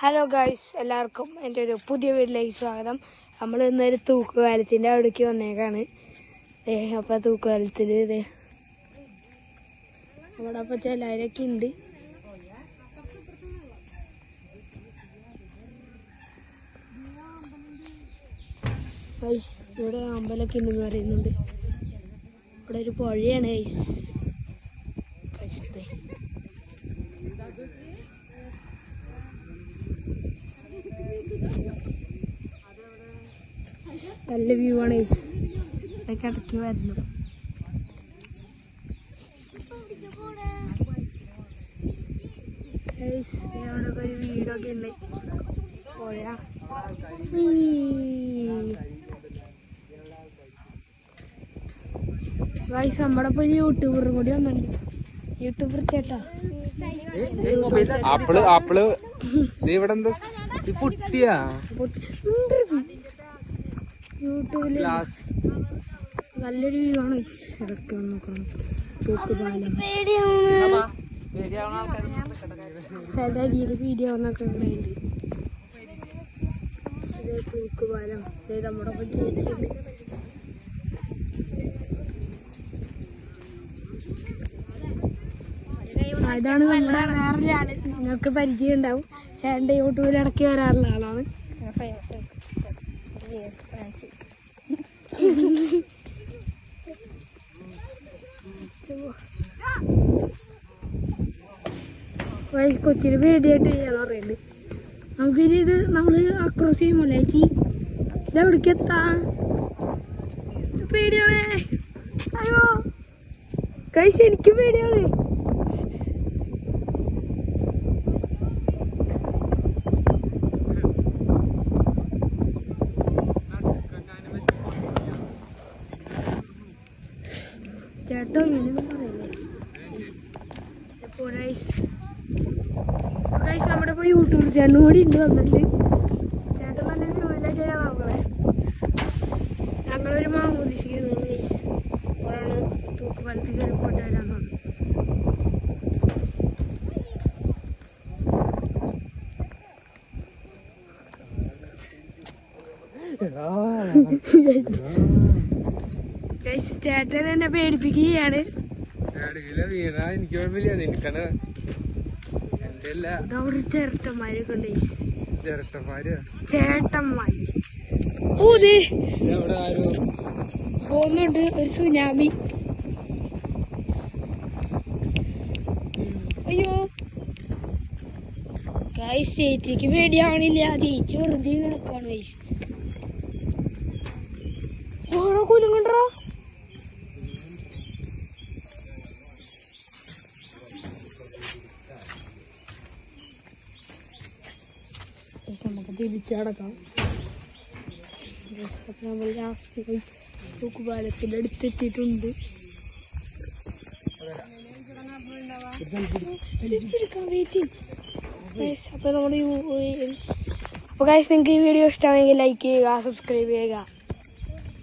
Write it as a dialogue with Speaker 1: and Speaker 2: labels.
Speaker 1: Hello guys, എല്ലാവർക്കും എൻ്റെ ഒരു പുതിയ വീട്ടിലേക്ക് സ്വാഗതം. നമ്മൾ ഇന്നൊരു തൂക്കുപാലത്തിൻ്റെ അവിടേക്ക് വന്നേക്കാണ്. അപ്പോൾ തൂക്കുപാലത്തിൽ അവിടെ അപ്പോൾ ചിലരൊക്കെ ഉണ്ട്. ഗൈസ്, ഇവിടെ അമ്പലമൊക്കെ ഉണ്ടെന്ന് പറയുന്നുണ്ട്. ഇവിടെ ഒരു പുഴയാണ് ഗൈസ്. കഴിച്ചത് നല്ല വ്യൂ ആണ് ഗൈസ്. ഇടയ്ക്ക് ഇടയ്ക്ക് വരുന്നു. ഗൈസ്, അവിടെ ഒരു വീടൊക്കെ ഉണ്ട്. പുഴ ഗൈസ്, നമ്മുടെ ഇപ്പോൾ ഒരു യൂട്യൂബറും കൂടി വന്നിട്ടുണ്ട്. യൂട്യൂബർ ചേട്ടാ, യൂട്യൂബില് നല്ലൊരു വ്യൂ ആണ്. ഇടയ്ക്ക് വന്ന് നോക്കണം. തൂക്കുപാലം എല്ലാ രീതിയിൽ വീഡിയോ വന്നൊക്കെ ഉണ്ടായിട്ടുണ്ട്. തൂക്കുപാലം നമ്മുടെ ഒപ്പം ചേച്ചിയുണ്ട്. ഇതാണ് നമ്മുടെ വേറൊരാള്. നിങ്ങൾക്ക് പരിചയം ഉണ്ടാവും. ചേട്ടൻ്റെ യൂട്യൂബിൽ ഇടയ്ക്ക് വരാറുള്ള ആളാണ്. കൊച്ചിന് പേടിയായിട്ട് ചെയ്യാന്ന് പറയുന്നുണ്ട്. നമുക്കിനി ഇത് നമ്മൾ അക്രോസ് ചെയ്യുമ്പോൾ ചേച്ചി ഇതെവിടേക്ക് എത്താ? പേടിയാണേ. അയ്യോ ഗൈസ്, എനിക്ക് പേടിയാണ്. ചേട്ടോ ഇങ്ങനെയൊന്നും പറയല്ലേ. നമ്മുടെ ഇപ്പോൾ യൂട്യൂബ് ചേട്ടനും കൂടി ഉണ്ട് വന്നിട്ട്. ചേട്ടൻ നല്ല വ്യൂവിലൊക്കെ നമ്മളെ ഞങ്ങളൊരു മാമോദിക്കുന്നു ഗൈസ്. അപ്പോഴാണ് തൂക്കുപാലത്തിൽ കയറി പോയിട്ട് വരാൻ പറഞ്ഞത്. ചേട്ടൻ എന്നെ പേടിപ്പിക്കുകയാണ്. ചേട്ടന്മാരൊക്കെ ഉണ്ട്. ചേട്ടന്മാര് പോകുന്നുണ്ട്. ഒരു സുനാമി. അയ്യോ ഗൈസ്, ചേച്ചിക്ക് പേടിയാവണില്ല. ചേച്ചി വെറുതെ കിടക്കാണ് ഗൈസ്. ഓരോ കുലും കണ്ടോ. നമുക്ക് തിരിച്ചടക്കാം. നമ്മൾ ലാസ്റ്റ് പോയി തൂക്കുപാലത്തിൻ്റെ അടുത്തെത്തിയിട്ടുണ്ട്. അപ്പോൾ നമ്മുടെ അപ്പോൾ ഗൈസ്, നിങ്ങൾക്ക് ഈ വീഡിയോ ഇഷ്ടമായെങ്കിൽ ലൈക്ക് ചെയ്യുക, സബ്സ്ക്രൈബ് ചെയ്യുക.